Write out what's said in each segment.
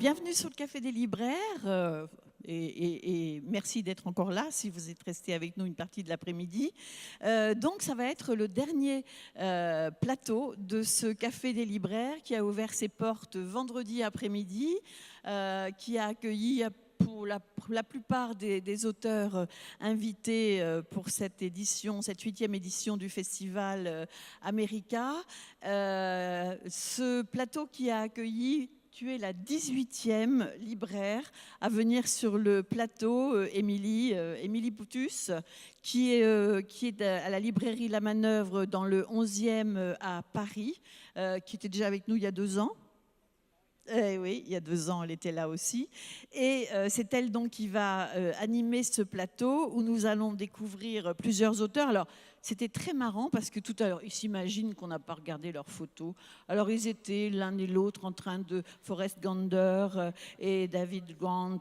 Bienvenue sur le Café des libraires et merci d'être encore là si vous êtes resté avec nous une partie de l'après-midi. Donc ça va être le dernier plateau de ce Café des libraires qui a ouvert ses portes vendredi après-midi, qui a accueilli pour la plupart des auteurs invités pour cette édition, cette 8e édition du Festival America. Ce plateau qui a accueilli, tu es la 18e libraire à venir sur le plateau, Émilie Poutus, qui est à la librairie La Manœuvre dans le 11e à Paris, qui était déjà avec nous il y a 2 ans. Oui, il y a 2 ans, elle était là aussi. Et c'est elle donc qui va animer ce plateau où nous allons découvrir plusieurs auteurs. Alors, c'était très marrant parce que tout à l'heure, ils s'imaginent qu'on n'a pas regardé leurs photos. Alors, ils étaient l'un et l'autre en train de... Forrest Gander et David Grant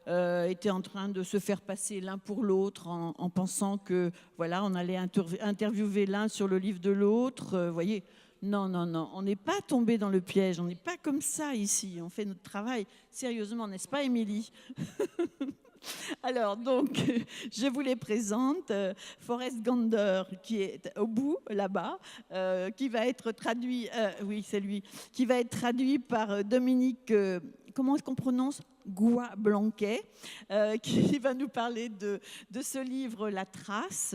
étaient en train de se faire passer l'un pour l'autre en pensant que, voilà, on allait interviewer l'un sur le livre de l'autre. Vous voyez. Non, non, non, on n'est pas tombé dans le piège, on n'est pas comme ça ici, on fait notre travail sérieusement, n'est-ce pas Émilie? Alors donc, je vous les présente, Forrest Gander qui est au bout là-bas, qui va être traduit, oui c'est lui, qui va être traduit par Dominique, comment est-ce qu'on prononce? Goua-Blanquet, qui va nous parler de ce livre La Trace,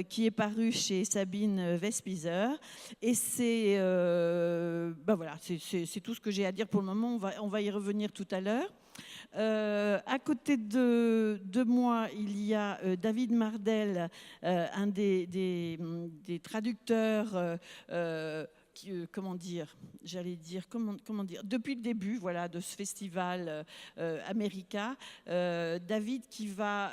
qui est paru chez Sabine Vespizer. Et c'est voilà, c'est tout ce que j'ai à dire pour le moment. On va y revenir tout à l'heure. À côté de moi, il y a David Mardel, un des traducteurs. Comment dire, depuis le début, voilà, de ce festival America, David qui va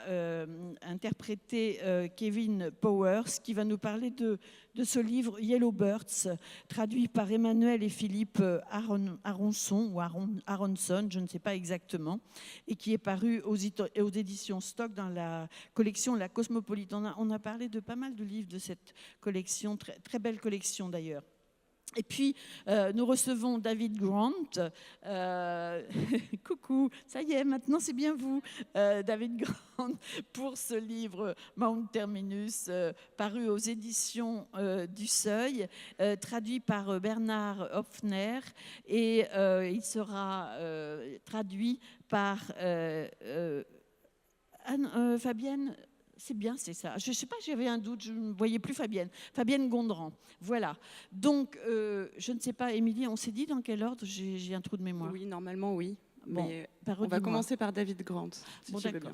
interpréter Kevin Powers, qui va nous parler de ce livre Yellowbirds, traduit par Emmanuel et Philippe Aronson, je ne sais pas exactement, et qui est paru aux éditions Stock dans la collection La Cosmopolite. On a parlé de pas mal de livres de cette collection, très, très belle collection d'ailleurs. Et puis, nous recevons David Grant. Coucou, ça y est, maintenant c'est bien vous, David Grant, pour ce livre Mount Terminus, paru aux éditions du Seuil, traduit par Bernard Hopfner, et il sera traduit par Fabienne. C'est bien, c'est ça. Je ne sais pas, j'avais un doute, je ne voyais plus Fabienne. Fabienne Gondran, voilà. Donc, je ne sais pas, Émilie, on s'est dit dans quel ordre? J'ai un trou de mémoire. Oui, normalement, oui. Bon, mais on va commencer par David Grant, si bon, tu veux bien.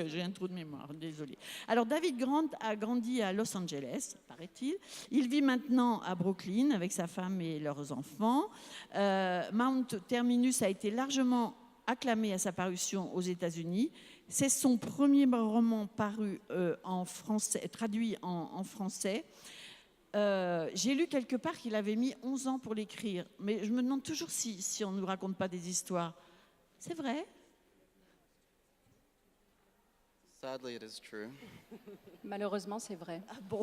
J'ai un trou de mémoire, désolée. Alors, David Grant a grandi à Los Angeles, paraît-il. Il vit maintenant à Brooklyn avec sa femme et leurs enfants. Mount Terminus a été largement acclamé à sa parution aux États-Unis. C'est son premier roman paru en français, traduit en français. J'ai lu quelque part qu'il avait mis 11 ans pour l'écrire, mais je me demande toujours si on ne nous raconte pas des histoires. C'est vrai? Sadly, it is true. Malheureusement, c'est vrai. Ah bon.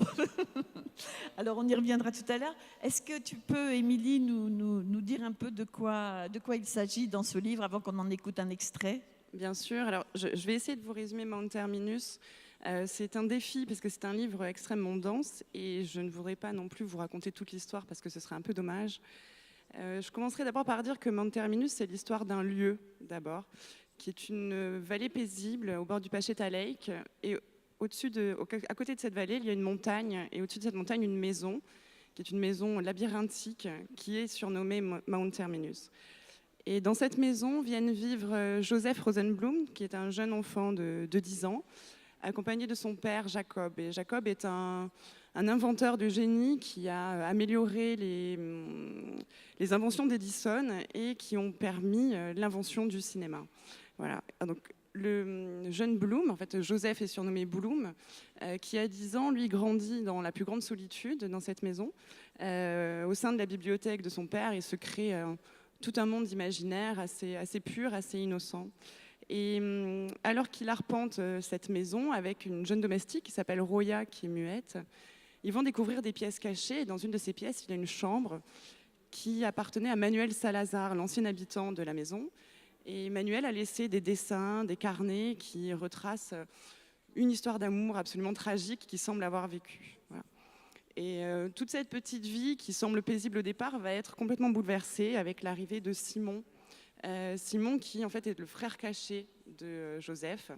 Alors, on y reviendra tout à l'heure. Est-ce que tu peux, Émilie, nous dire un peu de quoi il s'agit dans ce livre avant qu'on en écoute un extrait? Bien sûr. Alors, je vais essayer de vous résumer Mount Terminus. C'est un défi parce que c'est un livre extrêmement dense et je ne voudrais pas non plus vous raconter toute l'histoire parce que ce serait un peu dommage. Je commencerai d'abord par dire que Mount Terminus, c'est l'histoire d'un lieu, d'abord, qui est une vallée paisible au bord du Pacheta Lake. Et à côté de cette vallée, il y a une montagne, et au-dessus de cette montagne, une maison, qui est une maison labyrinthique, qui est surnommée Mount Terminus. Et dans cette maison viennent vivre Joseph Rosenblum, qui est un jeune enfant de 10 ans, accompagné de son père Jacob. Et Jacob est un inventeur de génie qui a amélioré les inventions d'Edison et qui ont permis l'invention du cinéma. Voilà. Donc, le jeune Bloom, en fait Joseph est surnommé Bloom, qui a 10 ans, lui grandit dans la plus grande solitude dans cette maison. Au sein de la bibliothèque de son père, il se crée tout un monde imaginaire assez pur, assez innocent. Et alors qu'il arpente cette maison avec une jeune domestique qui s'appelle Roya, qui est muette, ils vont découvrir des pièces cachées. Et dans une de ces pièces, il y a une chambre qui appartenait à Manuel Salazar, l'ancien habitant de la maison. Et Manuel a laissé des dessins, des carnets qui retracent une histoire d'amour absolument tragique qu'il semble avoir vécue. Voilà. Et toute cette petite vie qui semble paisible au départ va être complètement bouleversée avec l'arrivée de Simon. Simon qui en fait est le frère caché de Joseph.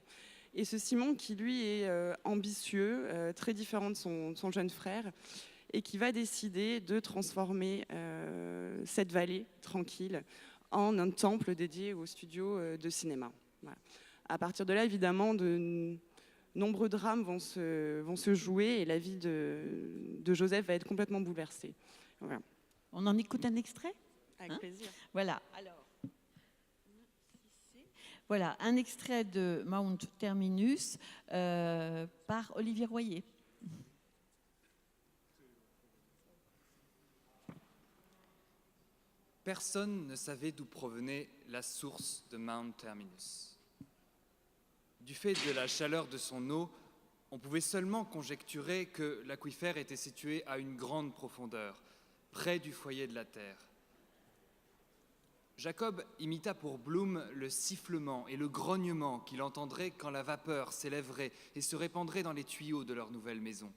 Et ce Simon qui lui est ambitieux, très différent de son jeune frère, et qui va décider de transformer cette vallée tranquille en un temple dédié au studio de cinéma. Voilà. À partir de là, évidemment, de nombreux drames vont se jouer et la vie de Joseph va être complètement bouleversée. Voilà. On en écoute un extrait ? Avec plaisir. Voilà. Alors, voilà, un extrait de Mount Terminus par Olivier Royer. Personne ne savait d'où provenait la source de Mount Terminus. Du fait de la chaleur de son eau, on pouvait seulement conjecturer que l'aquifère était situé à une grande profondeur, près du foyer de la Terre. Jacob imita pour Bloom le sifflement et le grognement qu'il entendrait quand la vapeur s'élèverait et se répandrait dans les tuyaux de leur nouvelle maison.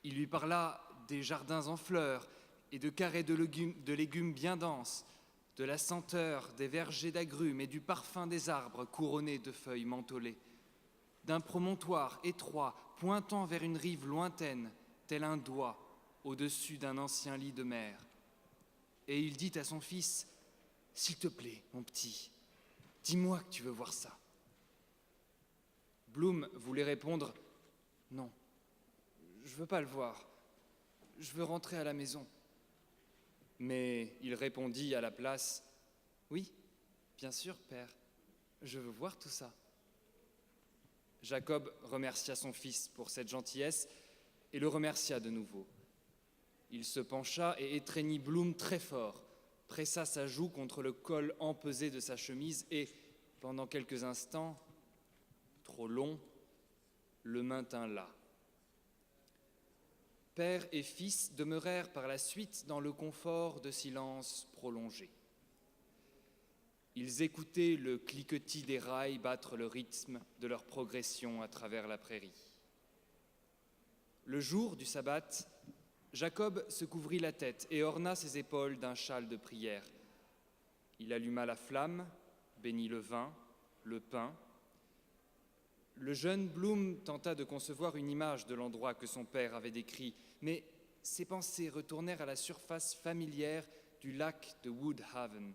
Il lui parla des jardins en fleurs et de carrés de légumes bien denses, de la senteur des vergers d'agrumes et du parfum des arbres couronnés de feuilles mentholées, d'un promontoire étroit pointant vers une rive lointaine, tel un doigt au-dessus d'un ancien lit de mer. Et il dit à son fils, « S'il te plaît, mon petit, dis-moi que tu veux voir ça. » Bloom voulait répondre, « Non, je ne veux pas le voir, je veux rentrer à la maison. » Mais il répondit à la place, « Oui, bien sûr, père, je veux voir tout ça. » Jacob remercia son fils pour cette gentillesse et le remercia de nouveau. Il se pencha et étreignit Bloom très fort, pressa sa joue contre le col empesé de sa chemise et, pendant quelques instants, trop longs, le maintint là. Père et fils demeurèrent par la suite dans le confort de silence prolongé. Ils écoutaient le cliquetis des rails battre le rythme de leur progression à travers la prairie. Le jour du sabbat, Jacob se couvrit la tête et orna ses épaules d'un châle de prière. Il alluma la flamme, bénit le vin, le pain. Le jeune Bloom tenta de concevoir une image de l'endroit que son père avait décrit, mais ses pensées retournèrent à la surface familière du lac de Woodhaven,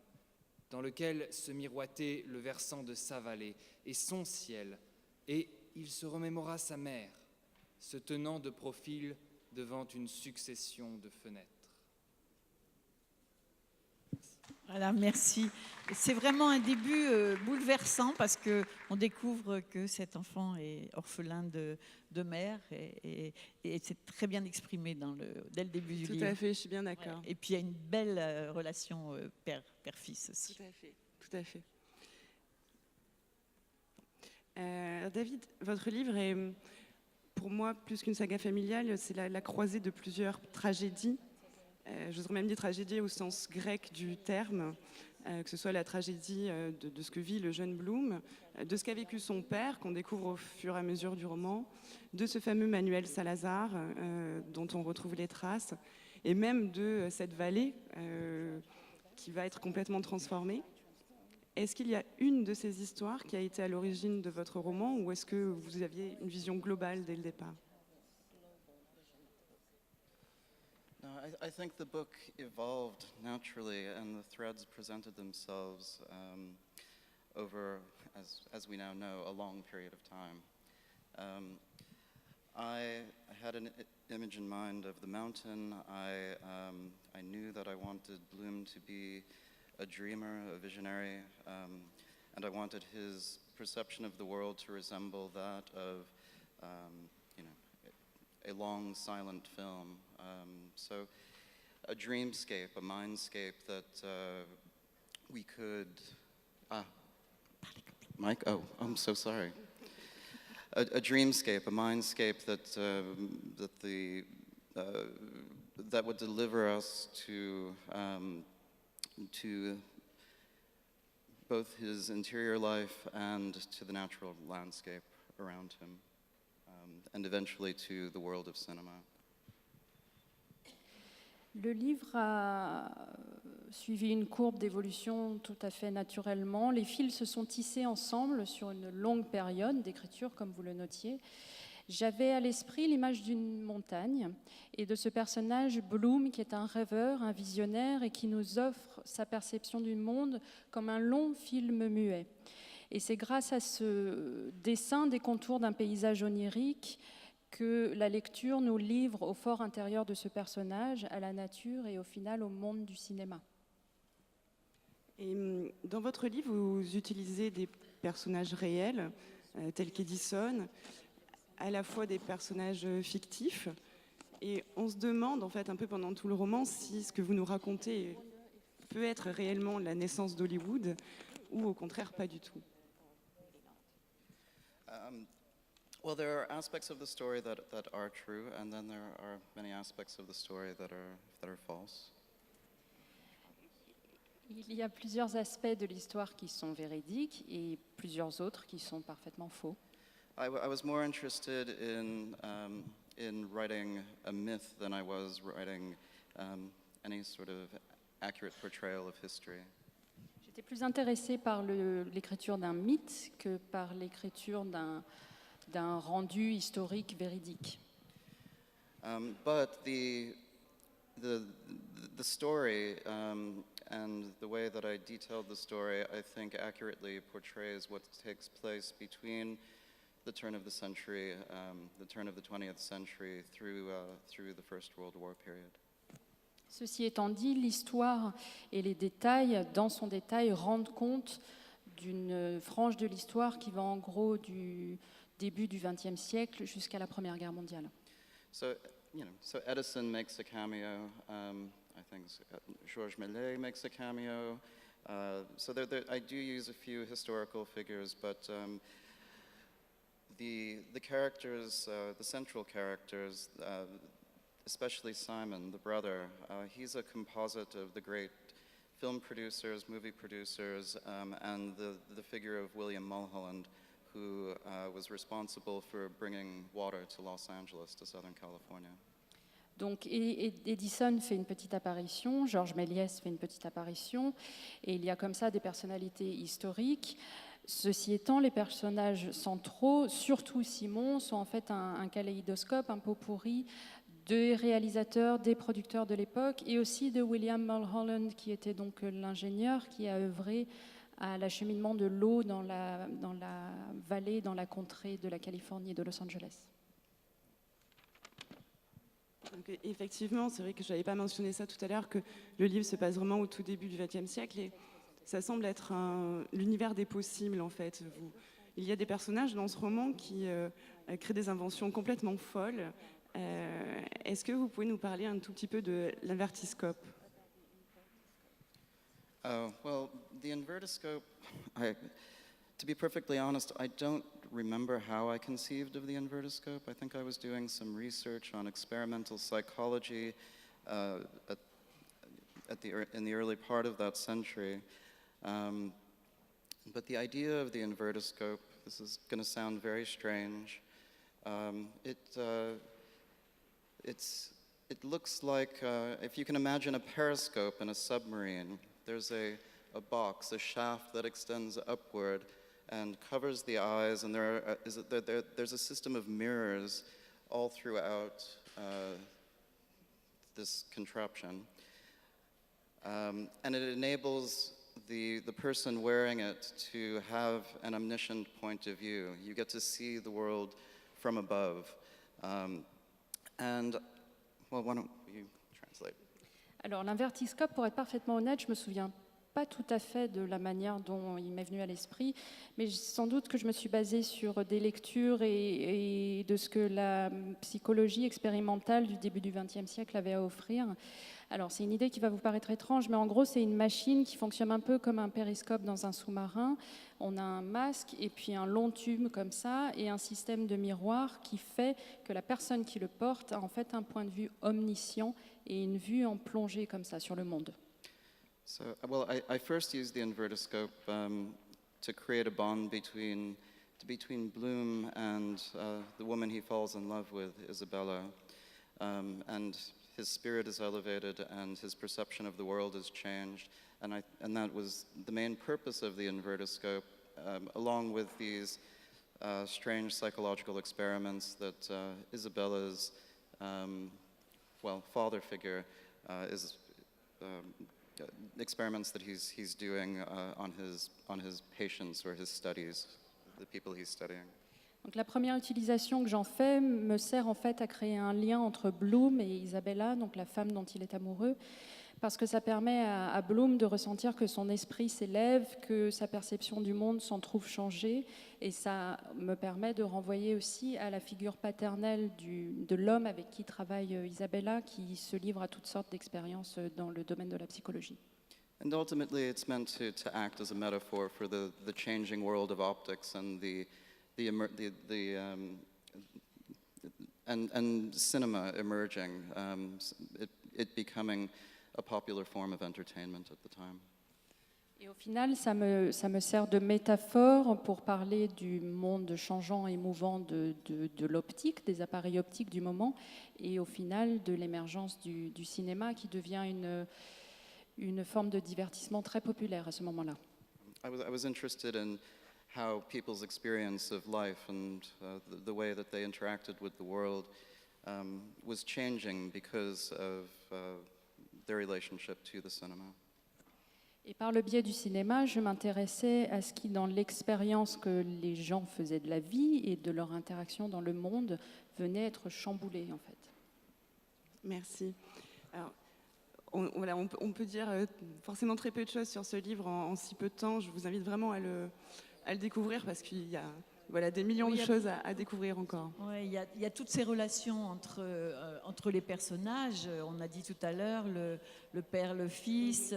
dans lequel se miroitait le versant de sa vallée et son ciel, et il se remémora sa mère, se tenant de profil devant une succession de fenêtres. Voilà, merci. C'est vraiment un début bouleversant parce qu'on découvre que cet enfant est orphelin de mère et c'est très bien exprimé dès le début du livre. Tout à fait, je suis bien d'accord. Ouais. Et puis il y a une belle relation père-fils aussi. Tout à fait, tout à fait. David, votre livre est, pour moi, plus qu'une saga familiale, c'est la croisée de plusieurs tragédies. J'oserais même dire tragédie au sens grec du terme, que ce soit la tragédie de ce que vit le jeune Bloom, de ce qu'a vécu son père, qu'on découvre au fur et à mesure du roman, de ce fameux Manuel Salazar, dont on retrouve les traces, et même de cette vallée qui va être complètement transformée. Est-ce qu'il y a une de ces histoires qui a été à l'origine de votre roman, ou est-ce que vous aviez une vision globale dès le départ ? No, I think the book evolved naturally, and the threads presented themselves over, as we now know, a long period of time. I had an image in mind of the mountain. I knew that I wanted Bloom to be a dreamer, a visionary, and I wanted his perception of the world to resemble that of, a long silent film. So a dreamscape, a mindscape that we could... Mike? Oh, I'm so sorry. A dreamscape, a mindscape that that would deliver us to both his interior life and to the natural landscape around him, and eventually to the world of cinema. Le livre a suivi une courbe d'évolution tout à fait naturellement. Les fils se sont tissés ensemble sur une longue période d'écriture, comme vous le notiez. J'avais à l'esprit l'image d'une montagne et de ce personnage Bloom, qui est un rêveur, un visionnaire et qui nous offre sa perception du monde comme un long film muet. Et c'est grâce à ce dessin des contours d'un paysage onirique que la lecture nous livre au fort intérieur de ce personnage, à la nature et au final au monde du cinéma. Et dans votre livre, vous utilisez des personnages réels, tels qu'Edison, à la fois des personnages fictifs. Et on se demande, en fait, un peu pendant tout le roman, si ce que vous nous racontez peut être réellement la naissance d'Hollywood ou au contraire pas du tout. Well, there are aspects of the story that are true, and then there are many aspects of the story that are false. Il y a plusieurs aspects de l'histoire qui sont véridiques et plusieurs autres qui sont parfaitement faux. I was more interested in writing a myth than I was writing any sort of accurate portrayal of history. J'étais plus intéressée par l'écriture d'un mythe que par l'écriture d'un rendu historique véridique. But the story and the way that I detailed the story, I think accurately portrays what takes place between the turn of the century, the turn of the 20th century through the First World War period. Ceci étant dit, l'histoire et les détails, dans son détail, rendent compte d'une frange de l'histoire qui va en gros du début du XXe siècle jusqu'à la Première Guerre mondiale. So Edison makes a cameo. I think Georges Méliès makes a cameo. So I do use a few historical figures, but the characters, the central characters, especially Simon, the brother, he's a composite of the great film producers, movie producers, and the figure of William Mulholland, who was responsible for bringing water to Los Angeles, to Southern California. Donc Edison fait une petite apparition, Georges Méliès fait une petite apparition, et il y a comme ça des personnalités historiques. Ceci étant, les personnages centraux, surtout Simon, sont en fait un kaléidoscope, un pot-pourri des réalisateurs, des producteurs de l'époque, et aussi de William Mulholland, qui était donc l'ingénieur qui a œuvré à l'acheminement de l'eau dans la vallée, dans la contrée de la Californie et de Los Angeles. Donc, effectivement, c'est vrai que je n'avais pas mentionné ça tout à l'heure, que le livre se passe vraiment au tout début du XXe siècle, et ça semble être l'univers des possibles, en fait. Il y a des personnages dans ce roman qui créent des inventions complètement folles. Est-ce que vous pouvez nous parler un tout petit peu de l'invertiscope? Well, the invertiscope, to be perfectly honest, I don't remember how I conceived of the invertiscope. I think I was doing some research on experimental psychology in the early part of that century. But the idea of the invertiscope, this is going to sound very strange, it looks like, if you can imagine a periscope in a submarine, there's a box, a shaft that extends upward and covers the eyes, and there's a system of mirrors all throughout this contraption. And it enables the person wearing it to have an omniscient point of view. You get to see the world from above. And, well, why don't you translate? Alors l'invertiscope, pour être parfaitement honnête, je me souviens pas tout à fait de la manière dont il m'est venu à l'esprit, mais sans doute que je me suis basée sur des lectures et de ce que la psychologie expérimentale du début du XXe siècle avait à offrir. Alors c'est une idée qui va vous paraître étrange, mais en gros c'est une machine qui fonctionne un peu comme un périscope dans un sous-marin. On a un masque et puis un long tube comme ça et un système de miroir qui fait que la personne qui le porte a en fait un point de vue omniscient et une vue en plongée comme ça sur le monde. So, well, I first used the invertoscope to create a bond between Bloom and the woman he falls in love with, Isabella. And his spirit is elevated and his perception of the world is changed. And that was the main purpose of the invertoscope, along with these strange psychological experiments that Isabella's father figure is experiments that he's doing on his patients or his studies, the people he's studying. Donc la première utilisation que j'en fais me sert en fait à créer un lien entre Bloom et Isabella, donc la femme dont il est amoureux, parce que ça permet à Bloom de ressentir que son esprit s'élève, que sa perception du monde s'en trouve changée, et ça me permet de renvoyer aussi à la figure paternelle de l'homme avec qui travaille Isabella, qui se livre à toutes sortes d'expériences dans le domaine de la psychologie. And ultimately, it's meant to act as a metaphor for the changing world of optics and and cinema emerging, it becoming a popular form of entertainment at the time. Et au final, ça me sert de métaphore pour parler du monde changeant et mouvant de l'optique, des appareils optiques du moment, et au final de l'émergence du cinéma qui devient une forme de divertissement très populaire à ce moment-là. I was interested in how people's experience of life and the way that they interacted with the world was changing because of their relationship to the cinema. Et par le biais du cinéma, je m'intéressais à ce qui, dans l'expérience que les gens faisaient de la vie et de leur interaction dans le monde, venait être chamboulé en fait. Merci. Alors, on peut dire forcément très peu de choses sur ce livre en si peu de temps. Je vous invite vraiment à le découvrir parce qu'il y a des millions de choses à découvrir encore. Ouais, il y a toutes ces relations entre les personnages. On a dit tout à l'heure le père, le fils,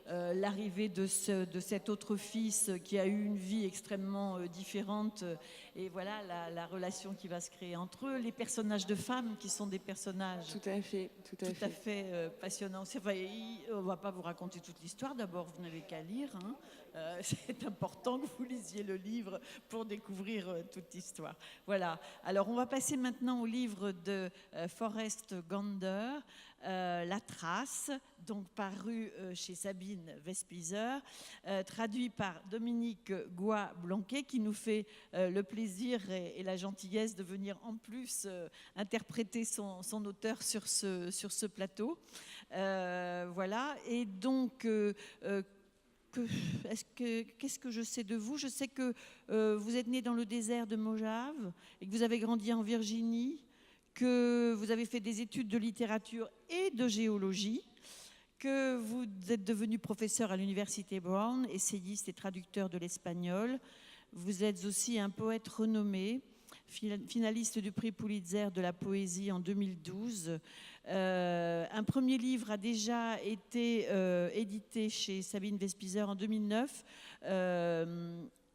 l'arrivée de cet autre fils qui a eu une vie extrêmement différente. Et voilà la relation qui va se créer entre eux. Les personnages de femmes qui sont des personnages Tout à fait passionnants. On ne va pas vous raconter toute l'histoire. D'abord, vous n'avez qu'à lire. Hein. C'est important que vous lisiez le livre pour découvrir toute l'histoire. Voilà. Alors, on va passer maintenant au livre de Forrest Gander, La Trace, donc paru chez Sabine Vespizer, traduit par Dominique Goy-Blanquet, qui nous fait le plaisir et la gentillesse de venir en plus interpréter son auteur sur ce plateau. Voilà. Et donc... qu'est-ce que je sais de vous? Je sais que vous êtes né dans le désert de Mojave et que vous avez grandi en Virginie, que vous avez fait des études de littérature et de géologie, que vous êtes devenu professeur à l'université Brown, essayiste et traducteur de l'espagnol. Vous êtes aussi un poète renommé, finaliste du prix Pulitzer de la poésie en 2012. Un premier livre a déjà été édité chez Sabine Vespizer en 2009,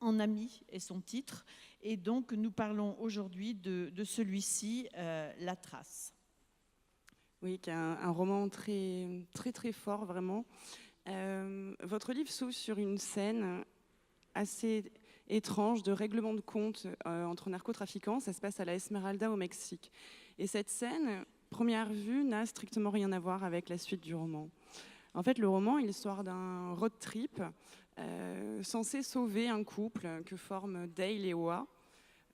En ami est son titre. Et donc, nous parlons aujourd'hui de celui-ci, La Trace. Oui, qui est un roman très, très, très fort, vraiment. Votre livre s'ouvre sur une scène assez étrange de règlement de compte entre narcotrafiquants. Ça se passe à la Esmeralda au Mexique. Et cette scène, première vue, n'a strictement rien à voir avec la suite du roman. En fait, le roman est l'histoire d'un road trip censé sauver un couple que forment Dale et Oa.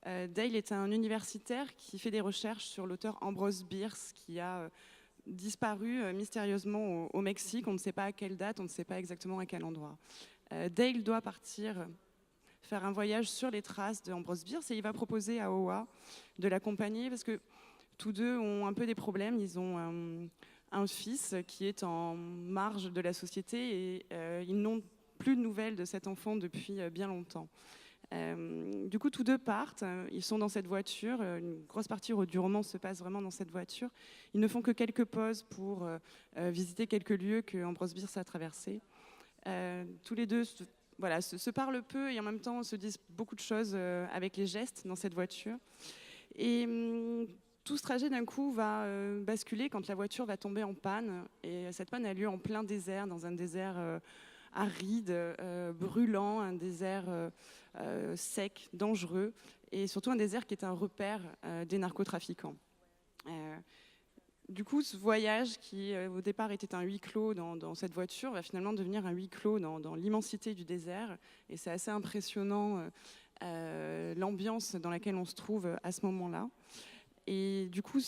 Dale est un universitaire qui fait des recherches sur l'auteur Ambrose Bierce qui a disparu mystérieusement au Mexique. On ne sait pas à quelle date, on ne sait pas exactement à quel endroit. Dale doit partir faire un voyage sur les traces de Ambrose Bierce et il va proposer à Oa de l'accompagner parce que tous deux ont un peu des problèmes. Ils ont un fils qui est en marge de la société et ils n'ont plus de nouvelles de cet enfant depuis bien longtemps. Du coup, tous deux partent. Ils sont dans cette voiture. Une grosse partie du roman se passe vraiment dans cette voiture. Ils ne font que quelques pauses pour visiter quelques lieux que Ambrose Bierce a traversés. Tous les deux se parlent peu et en même temps se disent beaucoup de choses avec les gestes dans cette voiture. Et tout ce trajet d'un coup va basculer quand la voiture va tomber en panne. Et cette panne a lieu en plein désert, dans un désert aride, brûlant, un désert sec, dangereux, et surtout un désert qui est un repère des narcotrafiquants. Du coup, ce voyage qui au départ était un huis clos dans cette voiture va finalement devenir un huis clos dans l'immensité du désert. Et c'est assez impressionnant l'ambiance dans laquelle on se trouve à ce moment-là. Et du coup,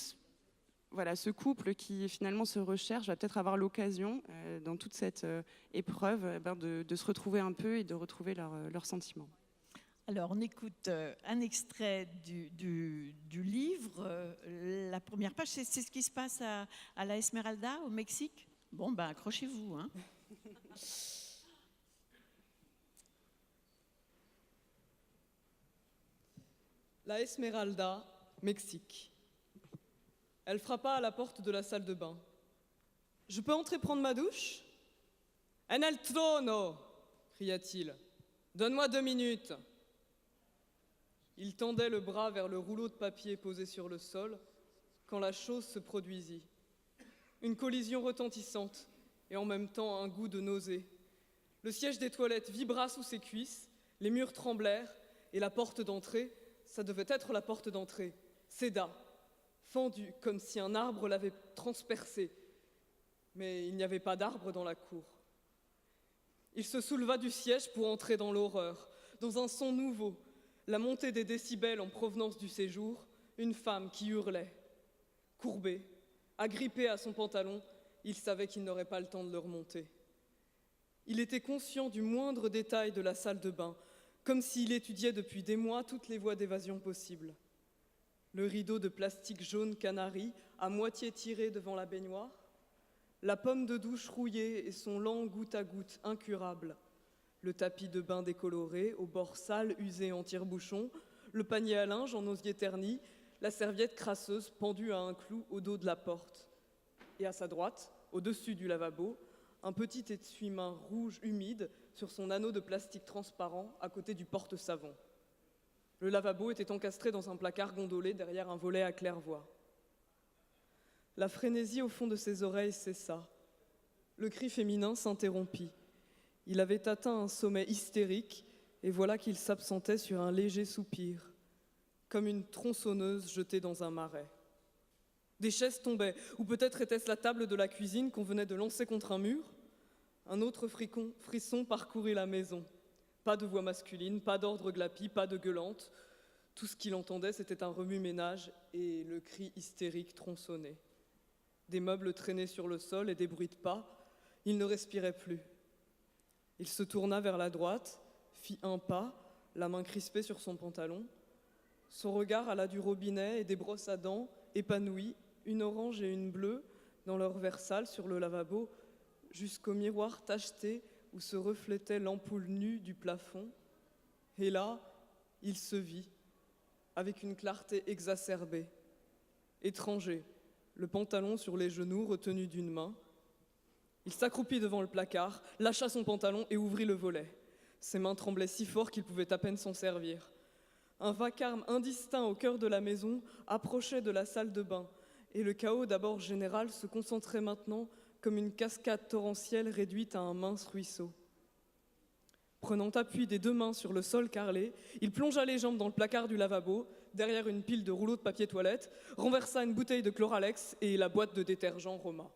voilà, ce couple qui finalement se recherche va peut-être avoir l'occasion, dans toute cette épreuve, de se retrouver un peu et de retrouver leurs sentiments. Alors, on écoute un extrait du livre. La première page, c'est ce qui se passe à la Esmeralda, au Mexique. Bon, ben, accrochez-vous, hein. La Esmeralda, Mexique. Elle frappa à la porte de la salle de bain. « Je peux entrer prendre ma douche ?»« En el trono !» cria-t-il. « Donne-moi 2 minutes !» Il tendait le bras vers le rouleau de papier posé sur le sol quand la chose se produisit. Une collision retentissante et en même temps un goût de nausée. Le siège des toilettes vibra sous ses cuisses, les murs tremblèrent et la porte d'entrée, ça devait être la porte d'entrée, céda, fendue comme si un arbre l'avait transpercée. Mais il n'y avait pas d'arbre dans la cour. Il se souleva du siège pour entrer dans l'horreur, dans un son nouveau, la montée des décibels en provenance du séjour, une femme qui hurlait. Courbé, agrippé à son pantalon, il savait qu'il n'aurait pas le temps de le remonter. Il était conscient du moindre détail de la salle de bain, comme s'il étudiait depuis des mois toutes les voies d'évasion possibles. Le rideau de plastique jaune canari, à moitié tiré devant la baignoire, la pomme de douche rouillée et son lent goutte à goutte incurable, le tapis de bain décoloré, aux bords sales usés en tire-bouchon, le panier à linge en osier terni, la serviette crasseuse pendue à un clou au dos de la porte. Et à sa droite, au-dessus du lavabo, un petit essuie-main rouge humide sur son anneau de plastique transparent à côté du porte-savon. Le lavabo était encastré dans un placard gondolé derrière un volet à claire-voie. La frénésie au fond de ses oreilles cessa. Le cri féminin s'interrompit. Il avait atteint un sommet hystérique et voilà qu'il s'absentait sur un léger soupir, comme une tronçonneuse jetée dans un marais. Des chaises tombaient, ou peut-être était-ce la table de la cuisine qu'on venait de lancer contre un mur. Un autre frisson parcourut la maison. Pas de voix masculine, pas d'ordre glapi, pas de gueulante. Tout ce qu'il entendait, c'était un remue-ménage et le cri hystérique tronçonné. Des meubles traînaient sur le sol et des bruits de pas. Il ne respirait plus. Il se tourna vers la droite, fit un pas, la main crispée sur son pantalon. Son regard alla du robinet et des brosses à dents, épanouies, une orange et une bleue, dans leur verre sale sur le lavabo, jusqu'au miroir tacheté où se reflétait l'ampoule nue du plafond. Et là, il se vit, avec une clarté exacerbée. Étranger, le pantalon sur les genoux retenu d'une main. Il s'accroupit devant le placard, lâcha son pantalon et ouvrit le volet. Ses mains tremblaient si fort qu'il pouvait à peine s'en servir. Un vacarme indistinct au cœur de la maison approchait de la salle de bain, et le chaos d'abord général se concentrait maintenant comme une cascade torrentielle réduite à un mince ruisseau. Prenant appui des 2 mains sur le sol carrelé, il plongea les jambes dans le placard du lavabo, derrière une pile de rouleaux de papier toilette, renversa une bouteille de Chloralex et la boîte de détergent Roma.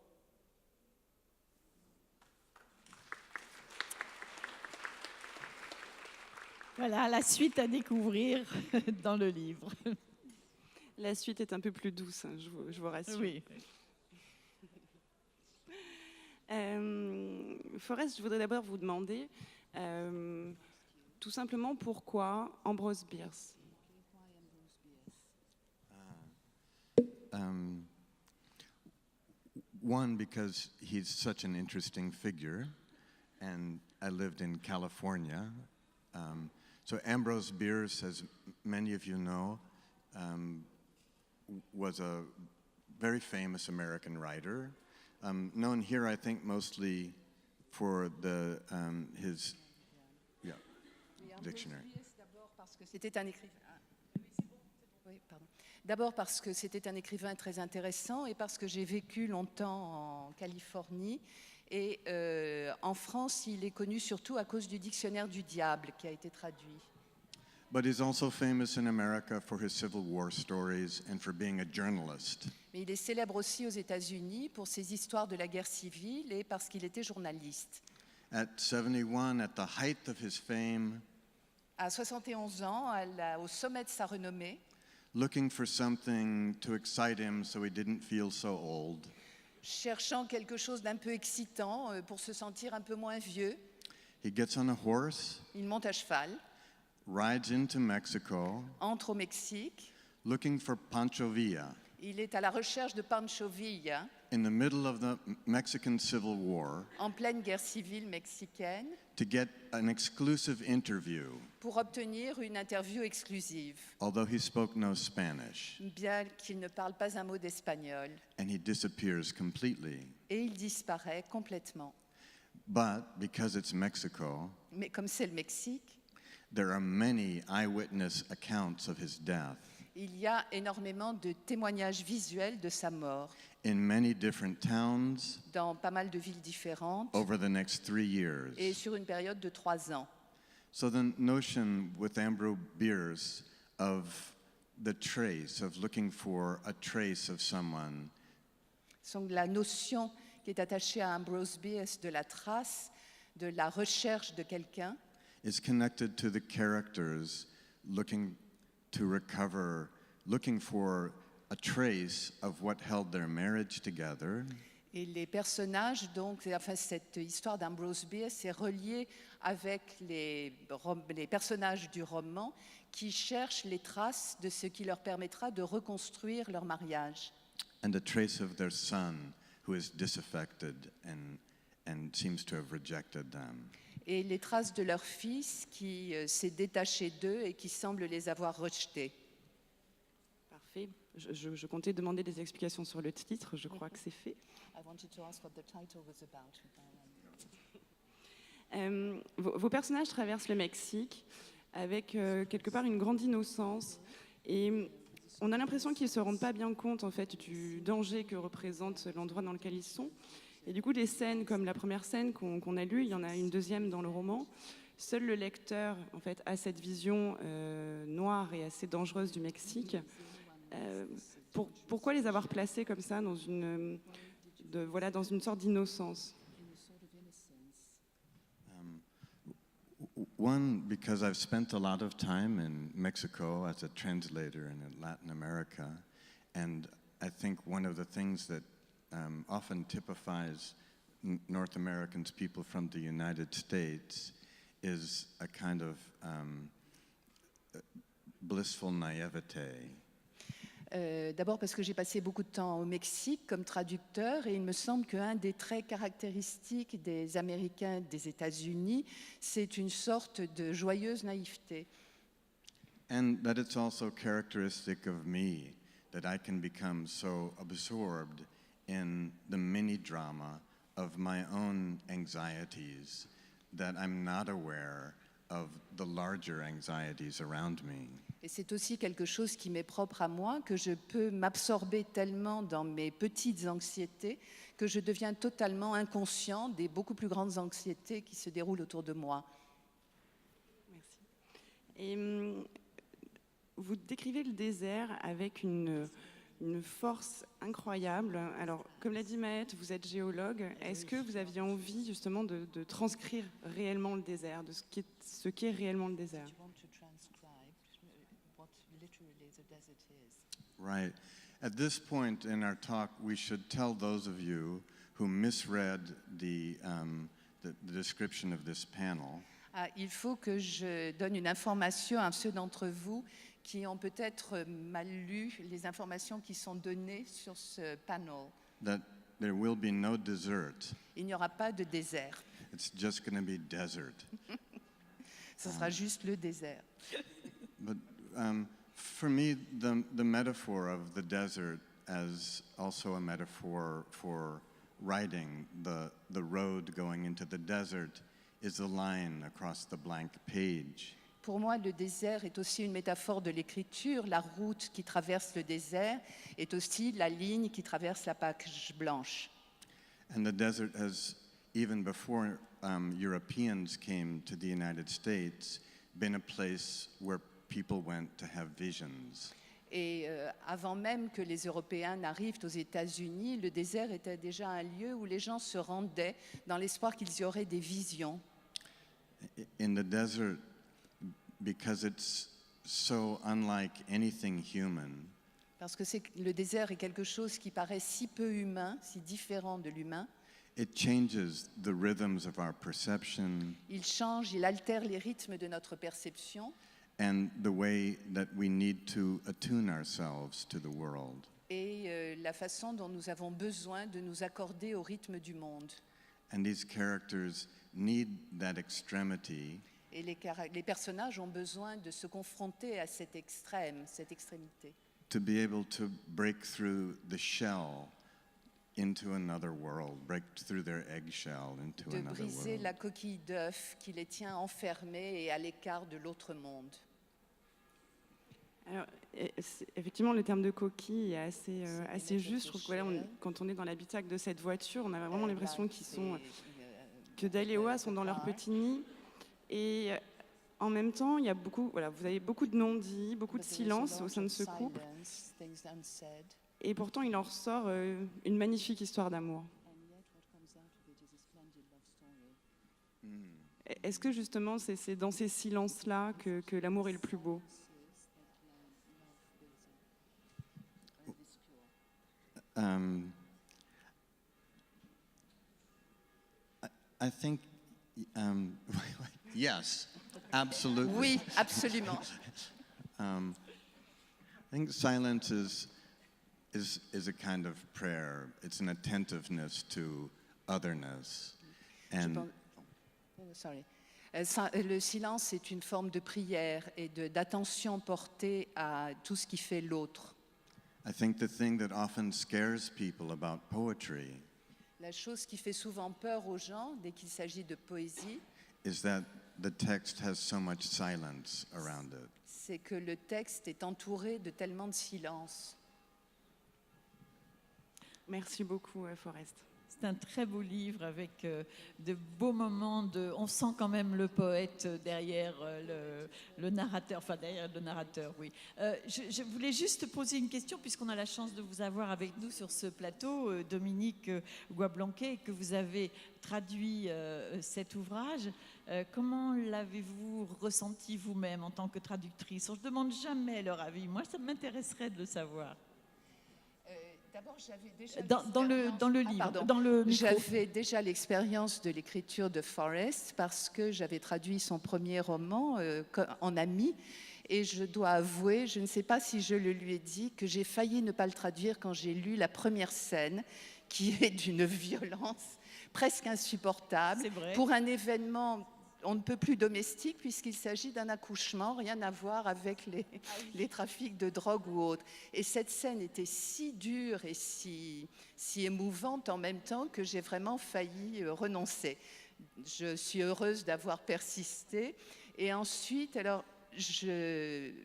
Voilà, la suite à découvrir dans le livre. La suite est un peu plus douce, hein, je vous rassure. Oui. Forest, je voudrais d'abord vous demander tout simplement pourquoi Ambrose Bierce. One, because he's such an interesting figure, and I lived in California. So Ambrose Bierce, as many of you know, was a very famous American writer, known here, I think, mostly for his dictionary. D'abord parce que c'était un écrivain. Oui, pardon. D'abord parce que c'était un écrivain très intéressant et parce que j'ai vécu longtemps en Californie. Et en France, il est connu surtout à cause du dictionnaire du diable qui a été traduit. But he's also famous in America for his Civil War stories and for being a journalist. Mais il est célèbre aussi aux États-Unis pour ses histoires de la guerre civile et parce qu'il était journaliste. At 71, at the height of his fame, À 71 ans, au sommet de sa renommée, looking for something to excite him so he didn't feel so old, cherchant quelque chose d'un peu excitant pour se sentir un peu moins vieux, he gets on a horse, il monte à cheval, rides into Mexico, entre au Mexique. looking for Pancho Villa Il est à la recherche de Pancho Villa, in the middle of the Mexican Civil War en pleine guerre civile mexicaine, to get an exclusive interview, pour obtenir une interview exclusive, although he spoke no Spanish, bien qu'il ne parle pas un mot d'espagnol. and he disappears completely. Et il disparaît complètement. But because it's Mexico, Mais comme c'est le Mexique, there are many eyewitness accounts of his death il y a énormément de témoignages visuels de sa mort in many different towns dans pas mal de villes différentes over the next 3 years. et sur une période de 3 ans. So the notion with Ambrose Bierce of the trace, of looking for a trace of someone, Donc la notion qui est attachée à Ambrose Bierce de la trace, de la recherche de quelqu'un, is connected to the characters looking to recover, looking for a trace of what held their marriage together, et les personnages, donc, enfin, cette histoire d'Ambrose Bierce est reliée avec les personnages du roman qui cherchent les traces de ce qui leur permettra de reconstruire leur mariage. and a trace of their son who is disaffected and seems to have rejected them. Et les traces de leur fils qui s'est détaché d'eux et qui semble les avoir rejetés. Parfait. Je comptais demander des explications sur le titre, je crois que c'est fait. I wanted to ask what the title was about. Vos personnages traversent le Mexique avec quelque part une grande innocence et on a l'impression qu'ils ne se rendent pas bien compte en fait du danger que représente l'endroit dans lequel ils sont. Et du coup, des scènes comme la première scène qu'on a lue, il y en a une deuxième dans le roman. Seul le lecteur en fait a cette vision noire et assez dangereuse du Mexique. Pourquoi les avoir placés comme ça dans une sorte d'innocence? One, because I've spent a lot of time in Mexico as a translator and in Latin America, and I think one of the things that often typifies North Americans, people from the United States, is a kind of blissful naivete. D'abord parce que j'ai passé beaucoup de temps au Mexique comme traducteur et il me semble qu'un des traits caractéristiques des Américains des États-Unis, c'est une sorte de joyeuse naïveté. And that it's also characteristic of me that I can become so absorbed in the mini drama of my own anxieties that I'm not aware of the larger anxieties around me. Et c'est aussi quelque chose qui m'est propre à moi, que je peux m'absorber tellement dans mes petites anxiétés que je deviens totalement inconscient des beaucoup plus grandes anxiétés qui se déroulent autour de moi. Merci. Et vous décrivez le désert avec une force incroyable. Alors, comme l'a dit Maët, vous êtes géologue. Est-ce que vous aviez envie justement de transcrire réellement le désert, de ce qu'est réellement le désert? Right. At this point in our talk, we should tell those of you who misread the description of this panel Il faut que je donne une information à ceux d'entre vous qui ont peut-être mal lu les informations qui sont données sur ce panel. that there will be no dessert. Il n'y aura pas de désert. It's just going to be desert. Ce sera juste le désert. But for me, the metaphor of the desert as also a metaphor for riding the road going into the desert is the line across the blank page. pour moi, le désert est aussi une métaphore de l'écriture. La route qui traverse le désert est aussi la ligne qui traverse la page blanche. And the desert has, even before Europeans came to the United States, been a place where people went to have visions. Et avant même que les Européens n'arrivent aux États-Unis, le désert était déjà un lieu où les gens se rendaient dans l'espoir qu'ils y auraient des visions. In the desert, because it's so unlike anything human, Parce que le désert est quelque chose qui paraît si peu humain, si différent de l'humain. it changes the rhythms of our perception Il change, il altère les rythmes de notre perception and the way that we need to attune ourselves to the world. et la façon dont nous avons besoin de nous accorder au rythme du monde. And these characters need that extremity Et les personnages ont besoin de se confronter à cet extrême, cette extrémité, to be able to break through the shell into another world, break through their eggshell into de another briser world. la coquille d'œuf qui les tient enfermés et à l'écart de l'autre monde. Alors, effectivement, le terme de coquille est assez méthode juste. Je trouve que voilà, sociale. quand on est dans l'habitacle de cette voiture, on a vraiment l'impression que Dale et Oa sont dans leur petit nid. Et en même temps, il y a vous avez beaucoup de non-dits, beaucoup de silence au sein de ce couple. Et pourtant, il en ressort une magnifique histoire d'amour. Est-ce que justement, c'est dans ces silences-là que l'amour est le plus beau? I think, yes, absolutely. Oui, absolument. I think silence is a kind of prayer. It's an attentiveness to otherness. And Sorry. Le silence est une forme de prière et d'attention portée à tout ce qui fait l'autre. I think the thing that often scares people about poetry La chose qui fait souvent peur aux gens dès qu'il s'agit de poésie, is that the text has so much silence around it. c'est que le texte est entouré de tellement de silence. Merci beaucoup, Forest. C'est un très beau livre avec de beaux moments. On sent quand même le poète derrière le narrateur, enfin derrière le narrateur, oui. Je voulais juste poser une question, puisqu'on a la chance de vous avoir avec nous sur ce plateau, Dominique Guablanquet, que vous avez traduit cet ouvrage. Comment l'avez-vous ressenti vous-même en tant que traductrice? Je ne demande jamais leur avis. Moi, ça m'intéresserait de le savoir. D'abord, j'avais déjà Dans le livre, dans le micro. J'avais déjà l'expérience de l'écriture de Forest parce que j'avais traduit son premier roman en ami. Et je dois avouer, je ne sais pas si je le lui ai dit, que j'ai failli ne pas le traduire quand j'ai lu la première scène, qui est d'une violence presque insupportable. C'est vrai. Pour un événement on ne peut plus domestique puisqu'il s'agit d'un accouchement, rien à voir avec les trafics de drogue ou autres. Et cette scène était si dure et si émouvante en même temps que j'ai vraiment failli renoncer. Je suis heureuse d'avoir persisté. Et ensuite, alors, j'ai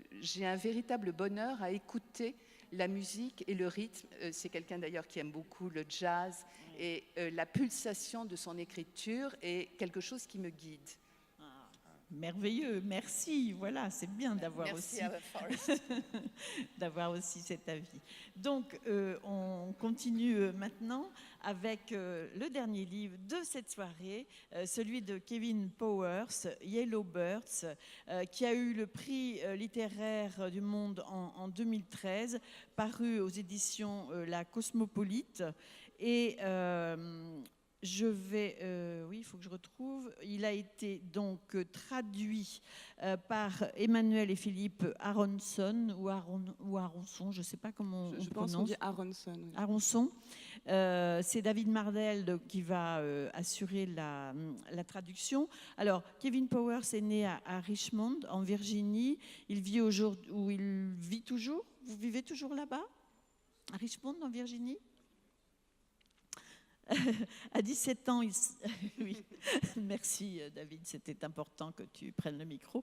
un véritable bonheur à écouter la musique et le rythme. C'est quelqu'un d'ailleurs qui aime beaucoup le jazz. Et la pulsation de son écriture est quelque chose qui me guide. Merveilleux, merci. Voilà, c'est bien d'avoir d'avoir aussi cet avis. Donc, on continue maintenant avec le dernier livre de cette soirée, celui de Kevin Powers, Yellow Birds, qui a eu le prix littéraire du Monde en 2013, paru aux éditions La Cosmopolite. Et oui, il faut que je retrouve. Il a été donc traduit par Emmanuel et Philippe Aronson ou Aronson, je ne sais pas comment on Je pense prononce. qu'on dit Aronson. Oui. Aronson. C'est David Mardel qui va assurer la traduction. Alors, Kevin Powers est né à Richmond, en Virginie. Il vit toujours. Vous vivez toujours là-bas, à Richmond, en Virginie? À 17 ans, oui, merci David, c'était important que tu prennes le micro.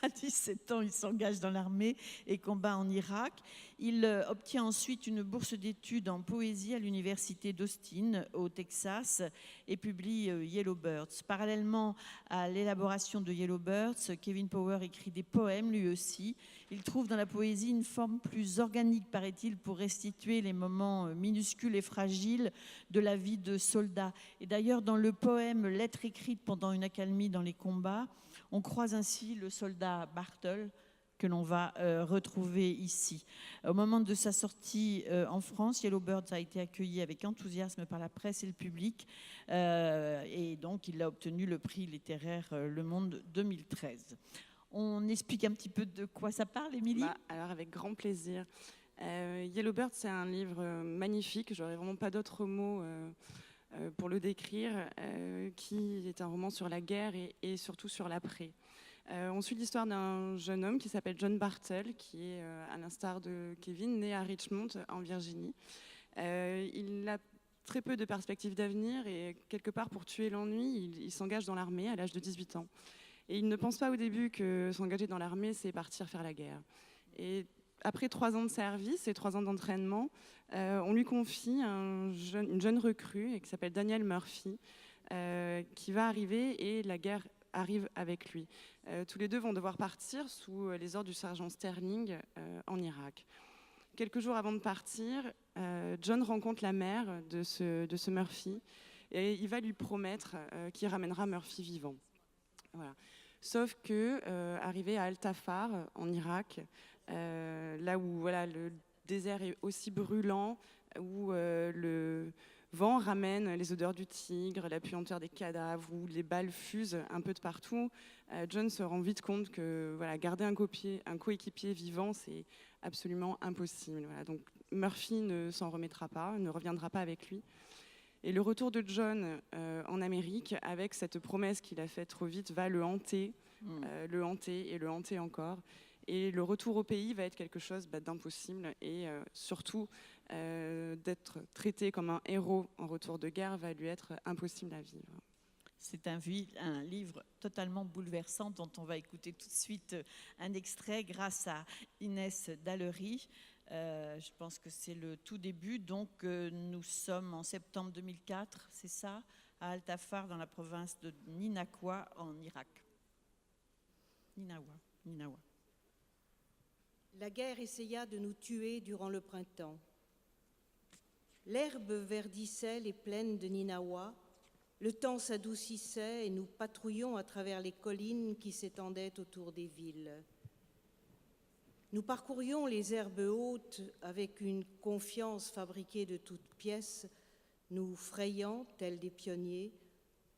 À 17 ans, il s'engage dans l'armée et combat en Irak. Il obtient ensuite une bourse d'études en poésie à l'université d'Austin, au Texas, et publie Yellowbirds. Parallèlement à l'élaboration de Yellowbirds, Kevin Power écrit des poèmes lui aussi. Il trouve dans la poésie une forme plus organique, paraît-il, pour restituer les moments minuscules et fragiles de la vie de soldats. Et d'ailleurs, dans le poème Lettre écrite pendant une accalmie dans les combats, on croise ainsi le soldat Bartle, que l'on va retrouver ici. Au moment de sa sortie en France, Yellowbirds a été accueilli avec enthousiasme par la presse et le public, et donc il a obtenu le prix littéraire Le Monde 2013. On explique un petit peu de quoi ça parle, Émilie ? Alors, avec grand plaisir. Yellowbird, c'est un livre magnifique, j'aurais vraiment pas d'autres mots pour le décrire, qui est un roman sur la guerre et surtout sur l'après. On suit l'histoire d'un jeune homme qui s'appelle John Bartle, qui est, à l'instar de Kevin, né à Richmond, en Virginie. Il a très peu de perspectives d'avenir et quelque part, pour tuer l'ennui, il s'engage dans l'armée à l'âge de 18 ans. Et il ne pense pas au début que s'engager dans l'armée, c'est partir faire la guerre. Et après 3 ans de service et 3 ans d'entraînement, on lui confie une jeune recrue qui s'appelle Daniel Murphy, qui va arriver et la guerre arrive avec lui. Tous les deux vont devoir partir sous les ordres du sergent Sterling en Irak. Quelques jours avant de partir, John rencontre la mère de ce Murphy et il va lui promettre qu'il ramènera Murphy vivant. Voilà. Sauf que, arrivé à Al-Tafar, en Irak, là où voilà, le désert est aussi brûlant, où le vent ramène les odeurs du tigre, la puanteur des cadavres, où les balles fusent un peu de partout, John se rend vite compte que voilà, garder un coéquipier vivant, c'est absolument impossible. Voilà. Donc Murphy ne s'en remettra pas, ne reviendra pas avec lui. Et le retour de John en Amérique, avec cette promesse qu'il a faite trop vite, va le hanter, le hanter et le hanter encore. Et le retour au pays va être quelque chose d'impossible et surtout d'être traité comme un héros en retour de guerre va lui être impossible à vivre. C'est un livre totalement bouleversant dont on va écouter tout de suite un extrait grâce à Inès Dallery. Je pense que c'est le tout début, donc nous sommes en septembre 2004, c'est ça, à Al-Tafar dans la province de Ninawa en Irak. Ninawa. La guerre essaya de nous tuer durant le printemps. L'herbe verdissait les plaines de Ninawa, le temps s'adoucissait et nous patrouillions à travers les collines qui s'étendaient autour des villes. Nous parcourions les herbes hautes avec une confiance fabriquée de toutes pièces, nous frayant, tels des pionniers,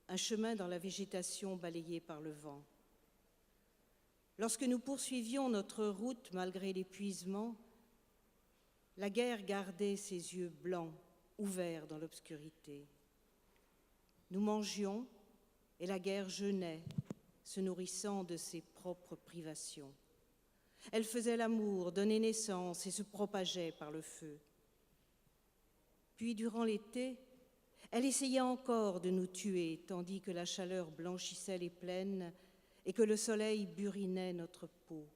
un chemin dans la végétation balayée par le vent. Lorsque nous poursuivions notre route malgré l'épuisement, la guerre gardait ses yeux blancs, ouverts dans l'obscurité. Nous mangions et la guerre jeûnait, se nourrissant de ses propres privations. Elle faisait l'amour, donnait naissance et se propageait par le feu. Puis, durant l'été, elle essayait encore de nous tuer, tandis que la chaleur blanchissait les plaines et que le soleil burinait notre peau.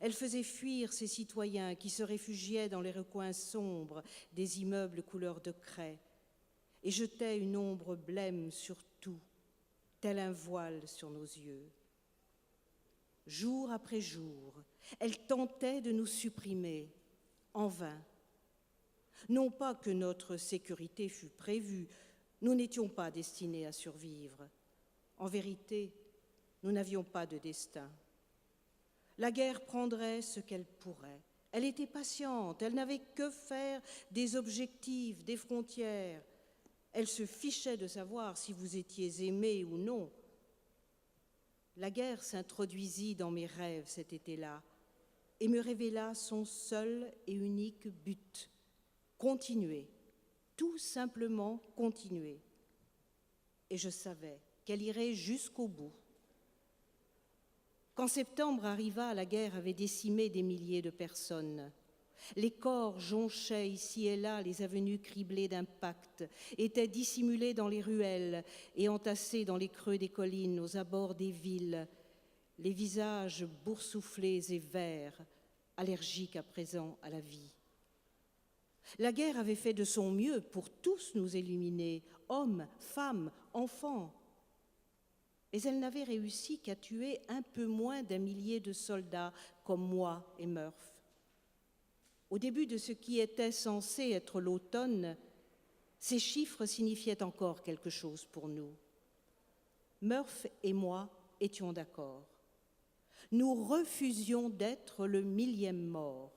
Elle faisait fuir ses citoyens qui se réfugiaient dans les recoins sombres des immeubles couleur de craie et jetait une ombre blême sur tout, tel un voile sur nos yeux. Jour après jour, elle tentait de nous supprimer, en vain. Non pas que notre sécurité fût prévue, nous n'étions pas destinés à survivre. En vérité, nous n'avions pas de destin. La guerre prendrait ce qu'elle pourrait. Elle était patiente, elle n'avait que faire des objectifs, des frontières. Elle se fichait de savoir si vous étiez aimé ou non. La guerre s'introduisit dans mes rêves cet été-là et me révéla son seul et unique but, continuer, tout simplement continuer. Et je savais qu'elle irait jusqu'au bout. Quand septembre arriva, la guerre avait décimé des milliers de personnes. Les corps jonchaient ici et là les avenues criblées d'impacts, étaient dissimulés dans les ruelles et entassés dans les creux des collines, aux abords des villes, les visages boursouflés et verts, allergiques à présent à la vie. La guerre avait fait de son mieux pour tous nous éliminer, hommes, femmes, enfants. Mais elle n'avait réussi qu'à tuer un peu moins d'1 millier de soldats comme moi et Murph. Au début de ce qui était censé être l'automne, ces chiffres signifiaient encore quelque chose pour nous. Murph et moi étions d'accord. Nous refusions d'être le 1000e mort.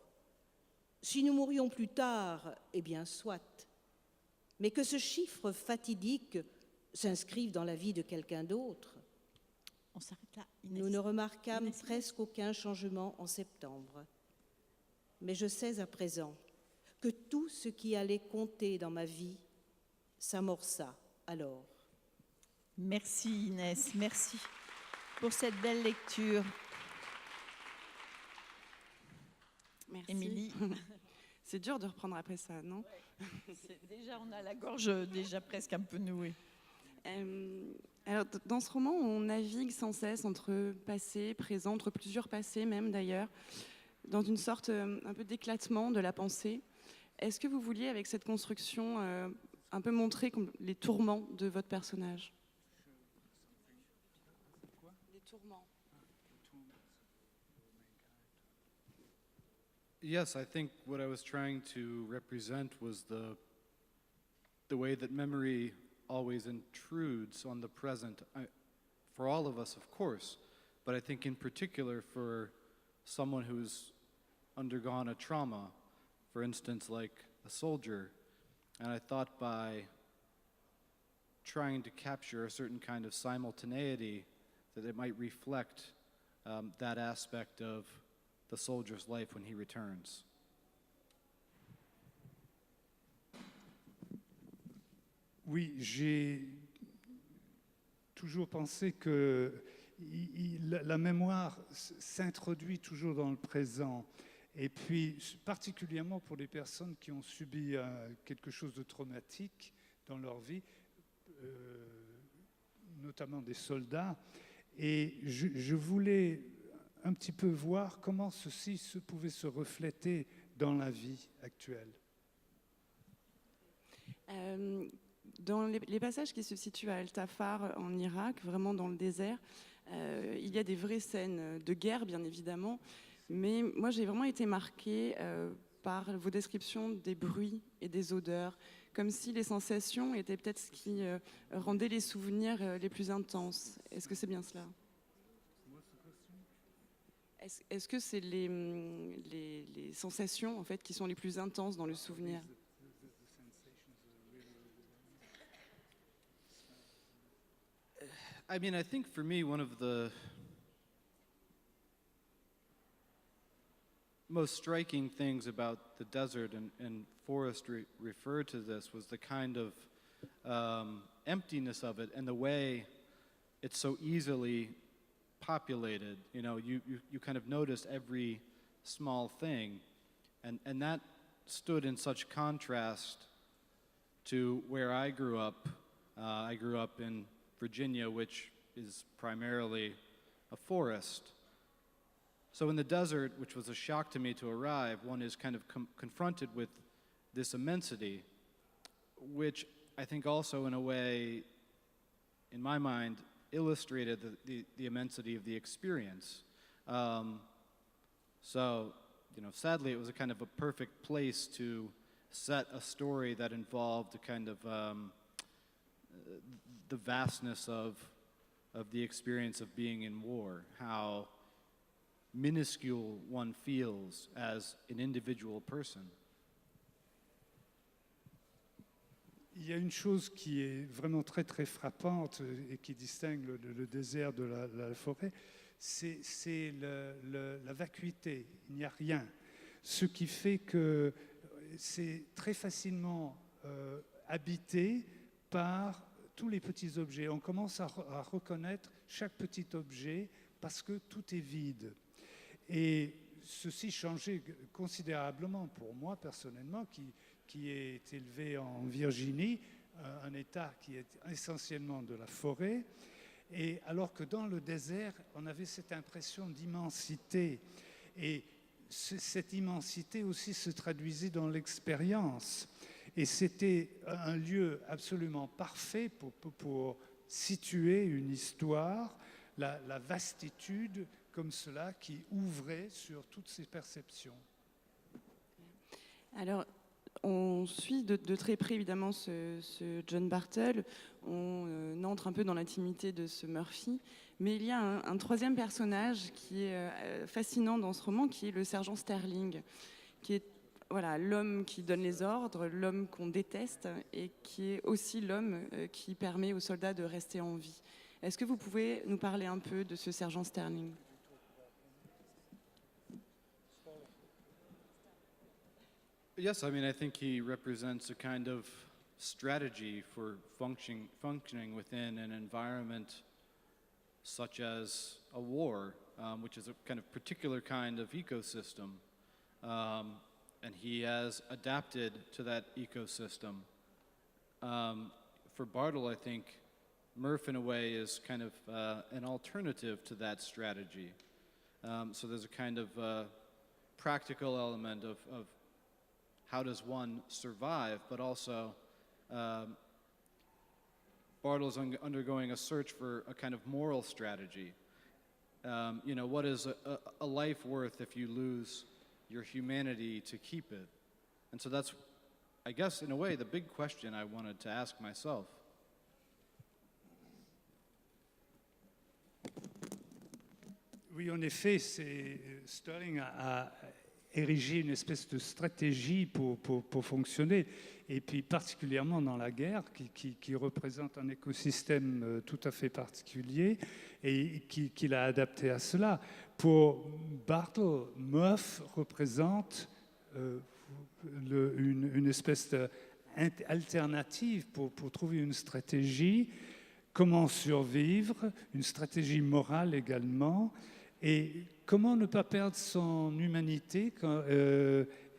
Si nous mourions plus tard, eh bien, soit. Mais que ce chiffre fatidique s'inscrive dans la vie de quelqu'un d'autre. On s'arrête là. Inès. Nous ne remarquâmes Inès. presque aucun changement en septembre. Mais je sais à présent que tout ce qui allait compter dans ma vie s'amorça alors. Merci Inès, merci pour cette belle lecture. Merci. Émilie. C'est dur de reprendre après ça, non? Déjà, on a la gorge déjà presque un peu nouée. Alors, dans ce roman, on navigue sans cesse entre passé, présent, entre plusieurs passés même d'ailleurs, dans une sorte un peu d'éclatement de la pensée. Est-ce que vous vouliez, avec cette construction, un peu montrer les tourments de votre personnage? Les tourments. Yes, I think what I was trying to represent was the way that memory always intrudes on the present, for all of us, of course, but I think in particular for someone who's undergone a trauma, for instance, like a soldier. And I thought by trying to capture a certain kind of simultaneity that it might reflect that aspect of the soldier's life when he returns. Oui, j'ai toujours pensé que la mémoire s'introduit toujours dans le présent. Et puis, particulièrement pour les personnes qui ont subi quelque chose de traumatique dans leur vie, notamment des soldats. Et je voulais un petit peu voir comment ceci pouvait se refléter dans la vie actuelle. Dans les passages qui se situent à El-Tafar, en Irak, vraiment dans le désert, il y a des vraies scènes de guerre, bien évidemment, mais moi j'ai vraiment été marquée par vos descriptions des bruits et des odeurs, comme si les sensations étaient peut-être ce qui rendait les souvenirs les plus intenses. Est-ce que c'est bien cela? Est-ce que c'est les sensations en fait, qui sont les plus intenses dans le souvenir? I mean, I think for me, one of the most striking things about the desert, and Forrest referred to this, was the kind of emptiness of it and the way it's so easily populated. You know, you kind of notice every small thing, and that stood in such contrast to where I grew up. I grew up in Virginia, which is primarily a forest. So in the desert, which was a shock to me to arrive, one is kind of confronted with this immensity, which I think also in a way, in my mind, illustrated the immensity of the experience. So, you know, sadly, it was a kind of a perfect place to set a story that involved a kind of the vastness of the experience of being in war, how minuscule one feels as an individual person. Il y a une chose qui est vraiment très très frappante et qui distingue le désert de la forêt, c'est la vacuité, il n'y a rien. Ce qui fait que c'est très facilement habité par tous les petits objets. On commence à reconnaître chaque petit objet parce que tout est vide. Et ceci changeait considérablement pour moi personnellement, qui est élevé en Virginie, un État qui est essentiellement de la forêt, et alors que dans le désert, on avait cette impression d'immensité. Et cette immensité aussi se traduisait dans l'expérience. Et c'était un lieu absolument parfait pour situer une histoire, la vastitude comme cela qui ouvrait sur toutes ces perceptions. Alors, on suit de très près évidemment ce John Bartle, on entre un peu dans l'intimité de ce Murphy, mais il y a un troisième personnage qui est fascinant dans ce roman, qui est le sergent Sterling, qui est voilà, l'homme qui donne les ordres, l'homme qu'on déteste, et qui est aussi l'homme qui permet aux soldats de rester en vie. Est-ce que vous pouvez nous parler un peu de ce sergent Sterling ? Yes, I mean, I think he represents a kind of strategy for functioning within an environment such as a war, which is a kind of particular kind of ecosystem. And he has adapted to that ecosystem. For Bartle, I think Murph, in a way, is kind of an alternative to that strategy. So there's a kind of practical element of how does one survive, but also Bartle's undergoing a search for a kind of moral strategy. You know, what is a life worth if you lose your humanity to keep it? And so that's, I guess, in a way, the big question I wanted to ask myself. Oui, en effet, Sterling a érigé une espèce de stratégie pour fonctionner, et puis particulièrement dans la guerre, qui représente un écosystème tout à fait particulier, et qu'il a adapté à cela. Pour Bartle, Murph représente une espèce d'alternative pour trouver une stratégie, comment survivre, une stratégie morale également, et comment ne pas perdre son humanité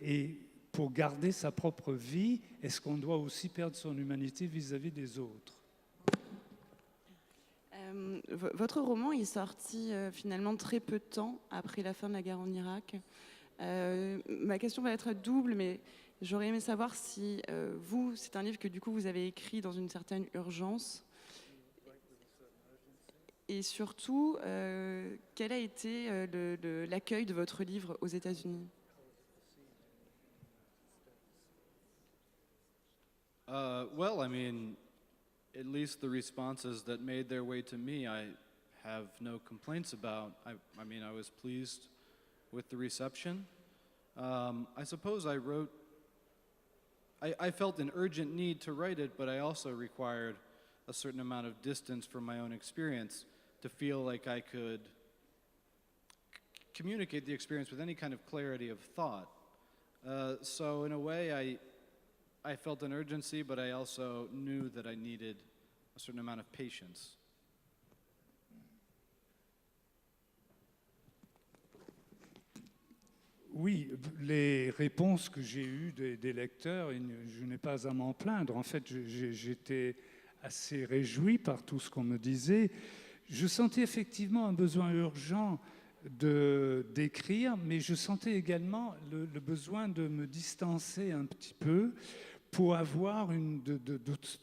et pour garder sa propre vie, est-ce qu'on doit aussi perdre son humanité vis-à-vis des autres? Votre roman est sorti finalement très peu de temps après la fin de la guerre en Irak. Ma question va être double, mais j'aurais aimé savoir si vous, c'est un livre que du coup vous avez écrit dans une certaine urgence. Et surtout, quel a été l'accueil de votre livre aux États-Unis? Well, I mean, at least the responses that made their way to me, I have no complaints about. I mean, I was pleased with the reception. I suppose I felt an urgent need to write it, but I also required a certain amount of distance from my own experience to feel like I could communicate the experience with any kind of clarity of thought. So in a way, I felt an urgency, but I also knew that I needed a certain amount of patience. Oui, les réponses que j'ai eues des lecteurs, je n'ai pas à m'en plaindre. En fait, j'étais assez réjoui par tout ce qu'on me disait. Je sentais effectivement un besoin urgent d'écrire, mais je sentais également le besoin de me distancer un petit peu pour avoir de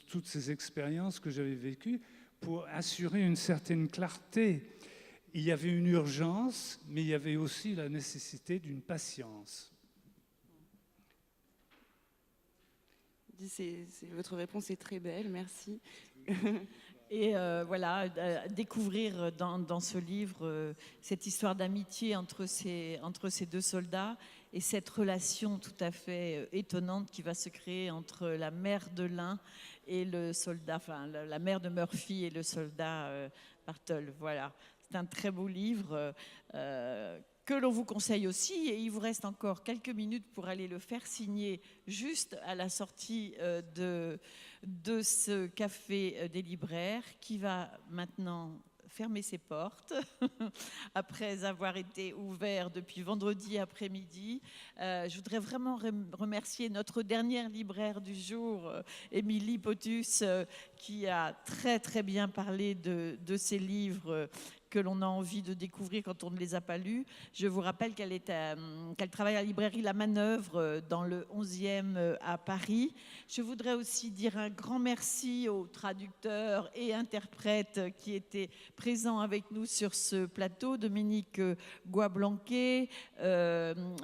toutes ces expériences que j'avais vécues, pour assurer une certaine clarté. Il y avait une urgence, mais il y avait aussi la nécessité d'une patience. Votre réponse est très belle, merci. Et voilà, découvrir dans ce livre cette histoire d'amitié entre ces deux soldats et cette relation tout à fait étonnante qui va se créer entre la mère de l'un et le soldat, enfin la mère de Murphy et le soldat Bartle. Voilà, c'est un très beau livre que l'on vous conseille aussi, et il vous reste encore quelques minutes pour aller le faire signer juste à la sortie de ce café des libraires qui va maintenant fermé ses portes après avoir été ouvert depuis vendredi après-midi. Je voudrais vraiment remercier notre dernière libraire du jour, Émilie Potus, qui a très bien parlé de ces livres que l'on a envie de découvrir quand on ne les a pas lus. Je vous rappelle qu'elle travaille à la librairie La Manœuvre dans le 11e à Paris. Je voudrais aussi dire un grand merci aux traducteurs et interprètes qui étaient présents avec nous sur ce plateau. Dominique Goy-Blanquet,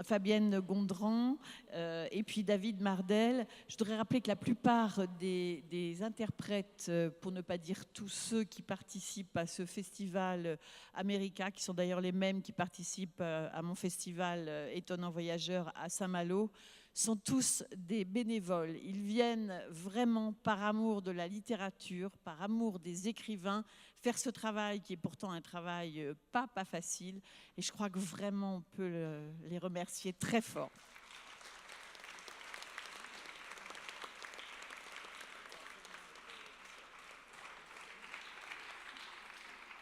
Fabienne Gondran et puis David Mardel. Je voudrais rappeler que la plupart des interprètes, pour ne pas dire tous ceux qui participent à ce festival America, qui sont d'ailleurs les mêmes qui participent à mon festival Étonnant Voyageur à Saint-Malo, sont tous des bénévoles. Ils viennent vraiment par amour de la littérature, par amour des écrivains, faire ce travail qui est pourtant un travail pas facile. Et je crois que vraiment on peut les remercier très fort.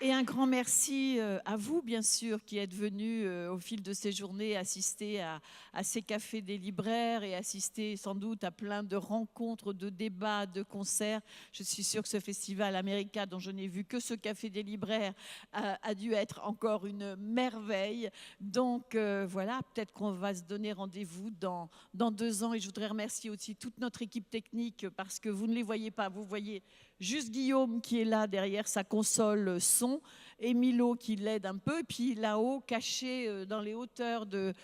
Et un grand merci à vous, bien sûr, qui êtes venus au fil de ces journées assister à ces cafés des libraires et assister sans doute à plein de rencontres, de débats, de concerts. Je suis sûre que ce festival America, dont je n'ai vu que ce café des libraires, a dû être encore une merveille. Donc voilà, peut-être qu'on va se donner rendez-vous dans 2 ans. Et je voudrais remercier aussi toute notre équipe technique, parce que vous ne les voyez pas, vous voyez juste Guillaume qui est là derrière sa console son, et Milo qui l'aide un peu, et puis là-haut, caché dans les hauteurs de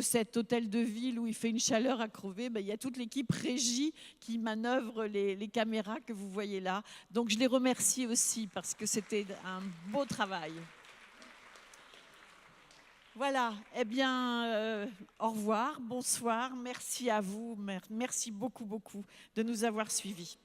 cet hôtel de ville où il fait une chaleur à crever, il y a toute l'équipe régie qui manœuvre les caméras que vous voyez là. Donc je les remercie aussi parce que c'était un beau travail. Voilà, eh bien, au revoir, bonsoir, merci à vous, merci beaucoup de nous avoir suivis.